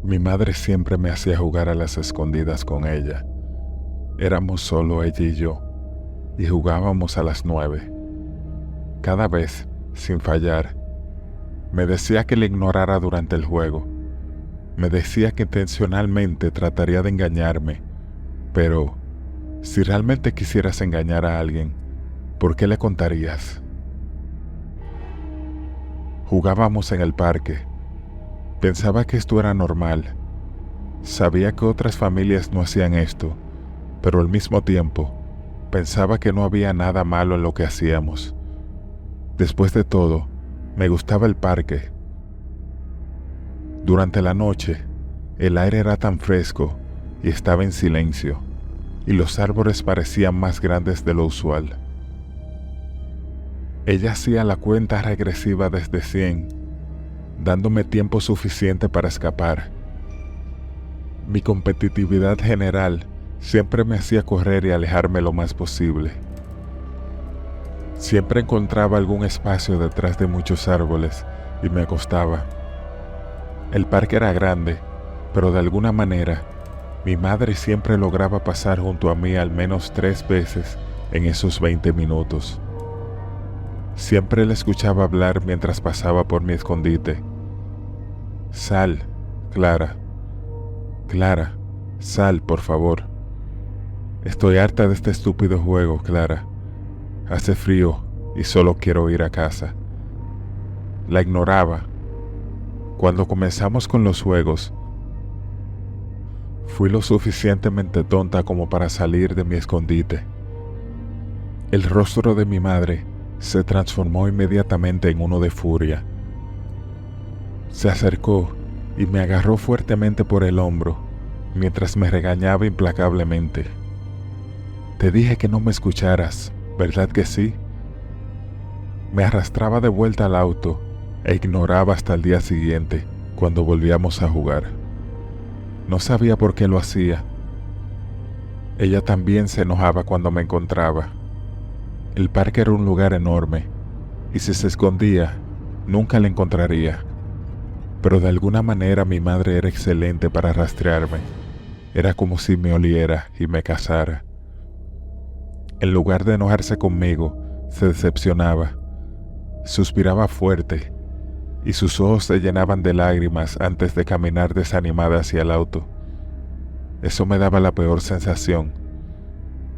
Mi madre siempre me hacía jugar a las escondidas con ella. Éramos solo ella y yo, y jugábamos a las 9. Cada vez, sin fallar, me decía que le ignorara durante el juego. Me decía que intencionalmente trataría de engañarme, pero si realmente quisieras engañar a alguien, ¿por qué le contarías? Jugábamos en el parque. Pensaba que esto era normal. Sabía que otras familias no hacían esto, pero al mismo tiempo, pensaba que no había nada malo en lo que hacíamos. Después de todo, me gustaba el parque. Durante la noche, el aire era tan fresco y estaba en silencio, y los árboles parecían más grandes de lo usual. Ella hacía la cuenta regresiva desde 100, dándome tiempo suficiente para escapar. Mi competitividad general siempre me hacía correr y alejarme lo más posible. Siempre encontraba algún espacio detrás de muchos árboles y me acostaba. El parque era grande, pero de alguna manera, mi madre siempre lograba pasar junto a mí al menos 3 veces en esos 20 minutos. Siempre la escuchaba hablar mientras pasaba por mi escondite. Sal, Clara. Clara, sal, por favor. Estoy harta de este estúpido juego, Clara. Hace frío y solo quiero ir a casa. La ignoraba. Cuando comenzamos con los juegos, fui lo suficientemente tonta como para salir de mi escondite. El rostro de mi madre se transformó inmediatamente en uno de furia. Se acercó y me agarró fuertemente por el hombro mientras me regañaba implacablemente. Te dije que no me escucharas, ¿verdad que sí? Me arrastraba de vuelta al auto e ignoraba hasta el día siguiente, cuando volvíamos a jugar. No sabía por qué lo hacía. Ella también se enojaba cuando me encontraba. El parque era un lugar enorme, y si se escondía, nunca la encontraría. Pero de alguna manera mi madre era excelente para rastrearme. Era como si me oliera y me cazara. En lugar de enojarse conmigo, se decepcionaba. Suspiraba fuerte, y sus ojos se llenaban de lágrimas antes de caminar desanimada hacia el auto. Eso me daba la peor sensación.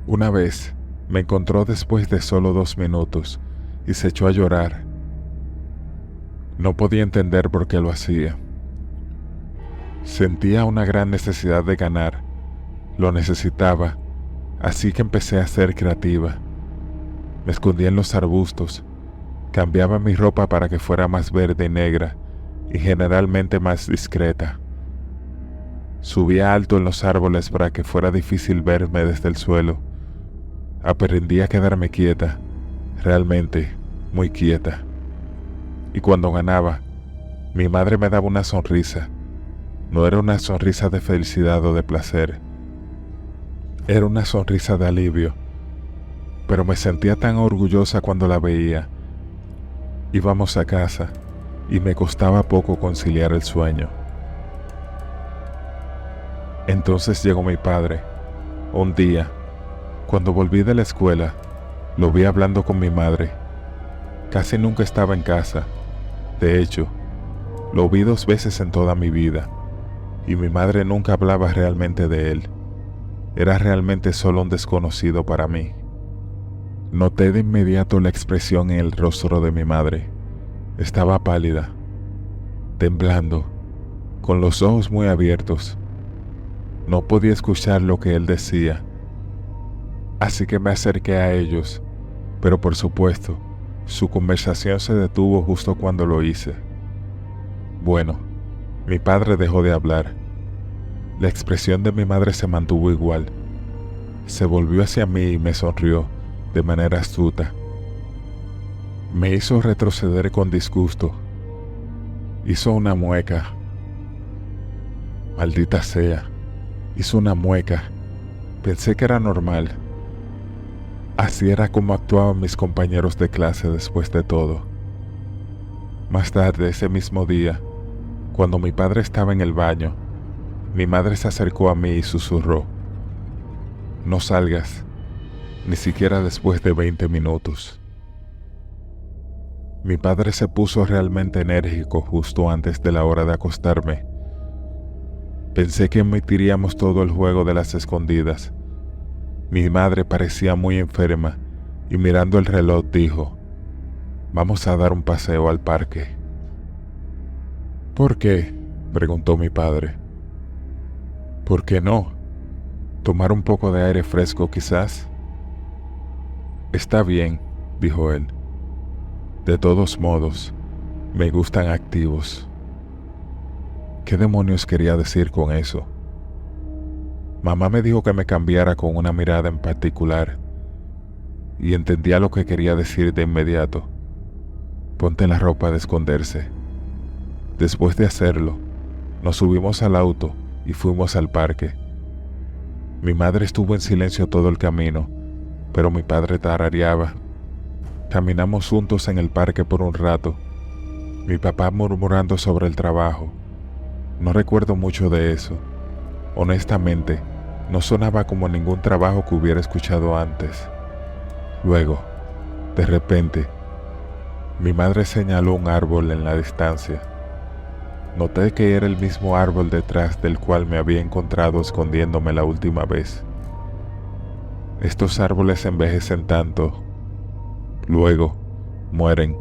Una vez, me encontró después de solo 2 minutos, y se echó a llorar. No podía entender por qué lo hacía. Sentía una gran necesidad de ganar. Lo necesitaba, así que empecé a ser creativa. Me escondía en los arbustos, cambiaba mi ropa para que fuera más verde y negra, y generalmente más discreta. Subía alto en los árboles para que fuera difícil verme desde el suelo. Aprendí a quedarme quieta, realmente muy quieta. Y cuando ganaba, mi madre me daba una sonrisa. No era una sonrisa de felicidad o de placer. Era una sonrisa de alivio. Pero me sentía tan orgullosa cuando la veía. Íbamos a casa y me costaba poco conciliar el sueño. Entonces llegó mi padre. Un día, cuando volví de la escuela, lo vi hablando con mi madre. Casi nunca estaba en casa. De hecho, lo vi 2 veces en toda mi vida, y mi madre nunca hablaba realmente de él. Era realmente solo un desconocido para mí. Noté de inmediato la expresión en el rostro de mi madre. Estaba pálida, temblando, con los ojos muy abiertos. No podía escuchar lo que él decía, así que me acerqué a ellos, pero por supuesto, su conversación se detuvo justo cuando lo hice. Bueno, mi padre dejó de hablar. La expresión de mi madre se mantuvo igual. Se volvió hacia mí y me sonrió de manera astuta. Me hizo retroceder con disgusto. Hizo una mueca. Maldita sea, hizo una mueca. Pensé que era normal. Así era como actuaban mis compañeros de clase después de todo. Más tarde ese mismo día, cuando mi padre estaba en el baño, Mi madre se acercó a mí y susurró: «No salgas, ni siquiera después de 20 minutos». Mi padre se puso realmente enérgico justo antes de la hora de acostarme. Pensé que omitiríamos todo el juego de las escondidas. Mi madre parecía muy enferma y mirando el reloj dijo: «Vamos a dar un paseo al parque». «¿Por qué?», preguntó mi padre. «¿Por qué no? ¿Tomar un poco de aire fresco quizás?». «Está bien», dijo él. «De todos modos, me gustan activos». ¿Qué demonios quería decir con eso? Mamá me dijo que me cambiara con una mirada en particular, y entendía lo que quería decir de inmediato. «Ponte la ropa de esconderse». Después de hacerlo, nos subimos al auto y fuimos al parque. Mi madre estuvo en silencio todo el camino, pero mi padre tarareaba. Caminamos juntos en el parque por un rato, mi papá murmurando sobre el trabajo. No recuerdo mucho de eso. Honestamente, no sonaba como ningún trabajo que hubiera escuchado antes. Luego, de repente, mi madre señaló un árbol en la distancia. Noté que era el mismo árbol detrás del cual me había encontrado escondiéndome la última vez. Estos árboles envejecen tanto. Luego, mueren.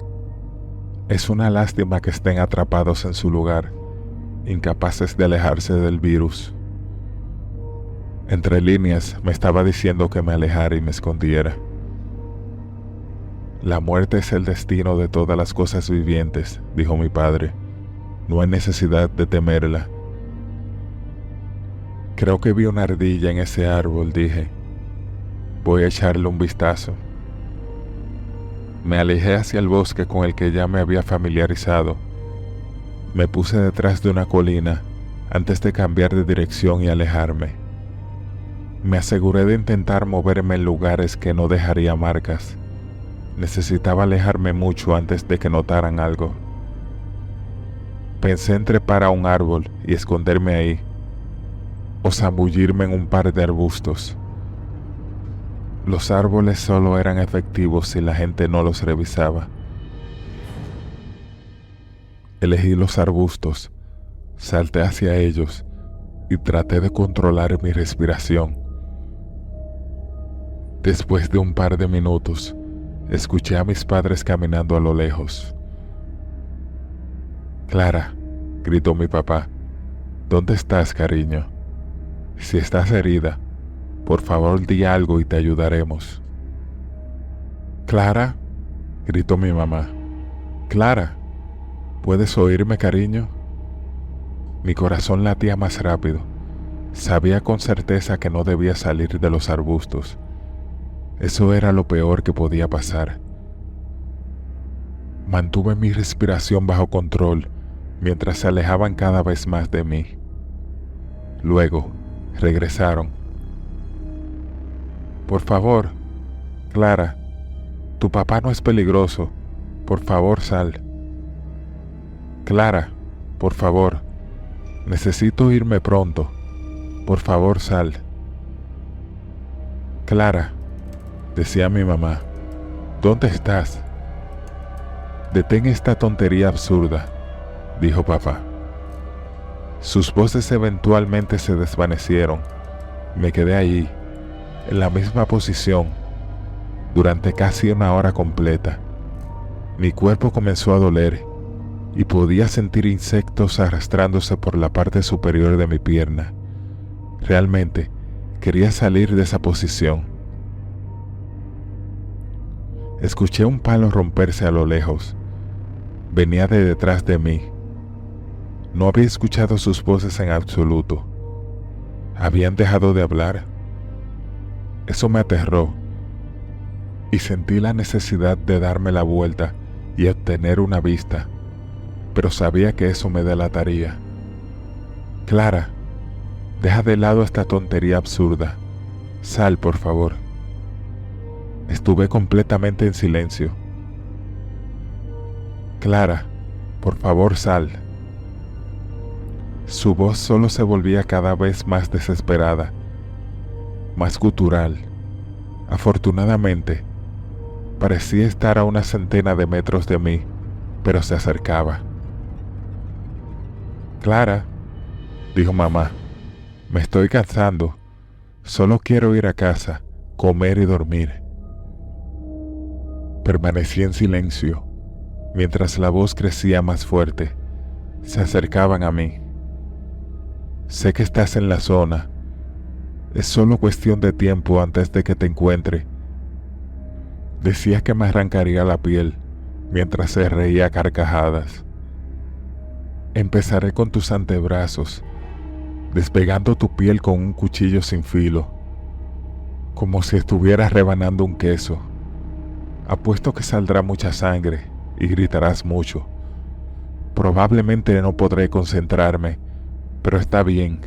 Es una lástima que estén atrapados en su lugar, incapaces de alejarse del virus. Entre líneas me estaba diciendo que me alejara y me escondiera. «La muerte es el destino de todas las cosas vivientes», dijo mi padre. «No hay necesidad de temerla». «Creo que vi una ardilla en ese árbol», dije. «Voy a echarle un vistazo». Me alejé hacia el bosque con el que ya me había familiarizado. Me puse detrás de una colina antes de cambiar de dirección y alejarme. Me aseguré de intentar moverme en lugares que no dejaría marcas. Necesitaba alejarme mucho antes de que notaran algo. Pensé en trepar a un árbol y esconderme ahí, o zambullirme en un par de arbustos. Los árboles solo eran efectivos si la gente no los revisaba. Elegí los arbustos, salté hacia ellos y traté de controlar mi respiración. Después de un par de minutos, escuché a mis padres caminando a lo lejos. «Clara», gritó mi papá, «¿dónde estás, cariño? Si estás herida, por favor di algo y te ayudaremos». «¿Clara?», gritó mi mamá. «Clara, ¿puedes oírme, cariño?». Mi corazón latía más rápido. Sabía con certeza que no debía salir de los arbustos. Eso era lo peor que podía pasar. Mantuve mi respiración bajo control mientras se alejaban cada vez más de mí. Luego, regresaron. «Por favor, Clara, tu papá no es peligroso. Por favor, sal». «Clara, por favor, necesito irme pronto. Por favor, sal». «Clara», decía mi mamá, «¿dónde estás?». «Detén esta tontería absurda», dijo papá. Sus voces eventualmente se desvanecieron. Me quedé allí, en la misma posición, durante casi una hora completa. Mi cuerpo comenzó a doler y podía sentir insectos arrastrándose por la parte superior de mi pierna. Realmente quería salir de esa posición. Escuché un palo romperse a lo lejos. Venía de detrás de mí. No había escuchado sus voces en absoluto. ¿Habían dejado de hablar? Eso me aterró y sentí la necesidad de darme la vuelta y obtener una vista, pero sabía que eso me delataría. «Clara, deja de lado esta tontería absurda. Sal, por favor». Estuve completamente en silencio. «Clara, por favor, sal». Su voz solo se volvía cada vez más desesperada, más gutural. Afortunadamente, parecía estar a una centena de metros de mí, pero se acercaba. «Clara», dijo mamá, «me estoy cansando. Solo quiero ir a casa, comer y dormir». Permanecí en silencio, mientras la voz crecía más fuerte. Se acercaban a mí. «Sé que estás en la zona. Es solo cuestión de tiempo antes de que te encuentre». Decía que me arrancaría la piel, mientras se reía a carcajadas. «Empezaré con tus antebrazos, despegando tu piel con un cuchillo sin filo, como si estuvieras rebanando un queso. Apuesto que saldrá mucha sangre y gritarás mucho. Probablemente no podré concentrarme, pero está bien.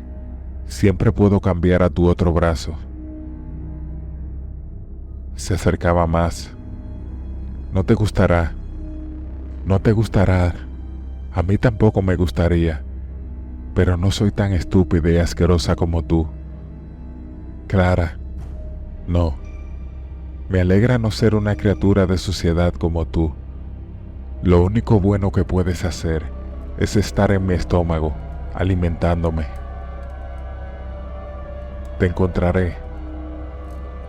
Siempre puedo cambiar a tu otro brazo». Se acercaba más. «No te gustará. No te gustará. A mí tampoco me gustaría. Pero no soy tan estúpida y asquerosa como tú. Clara, no. Me alegra no ser una criatura de suciedad como tú. Lo único bueno que puedes hacer es estar en mi estómago, alimentándome. Te encontraré».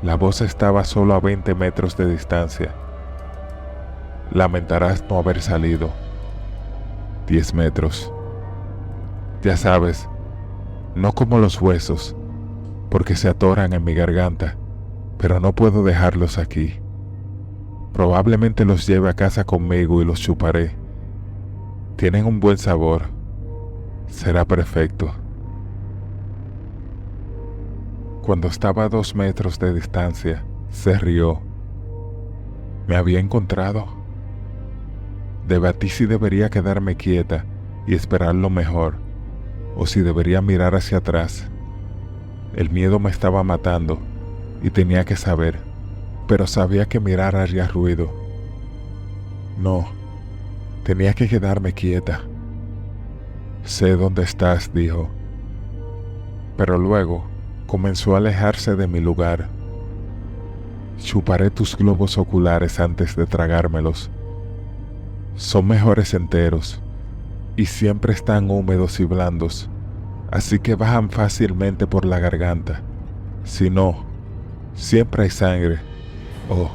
La voz estaba solo a 20 metros de distancia. «Lamentarás no haber salido». 10 metros. Ya sabes, no como los huesos, porque se atoran en mi garganta, pero no puedo dejarlos aquí. Probablemente los lleve a casa conmigo y los chuparé. Tienen un buen sabor. Será perfecto». Cuando estaba a 2 metros de distancia, se rió. ¿Me había encontrado? Debatí si debería quedarme quieta y esperar lo mejor, o si debería mirar hacia atrás. El miedo me estaba matando y tenía que saber, pero sabía que mirar haría ruido. No, tenía que quedarme quieta. «Sé dónde estás», dijo. Pero luego comenzó a alejarse de mi lugar. «Chuparé tus globos oculares antes de tragármelos. Son mejores enteros y siempre están húmedos y blandos, así que bajan fácilmente por la garganta. Si no, siempre hay sangre. Oh,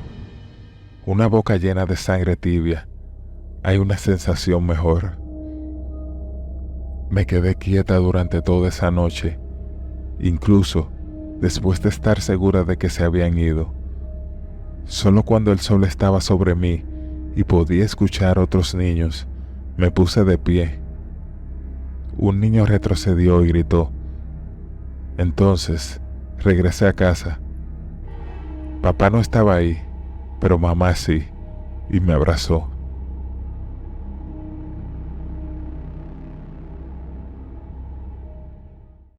una boca llena de sangre tibia. Hay una sensación mejor». Me quedé quieta durante toda esa noche, incluso después de estar segura de que se habían ido. Solo cuando el sol estaba sobre mí y podía escuchar otros niños, me puse de pie. Un niño retrocedió y gritó. Entonces regresé a casa. Papá no estaba ahí, pero mamá sí, y me abrazó.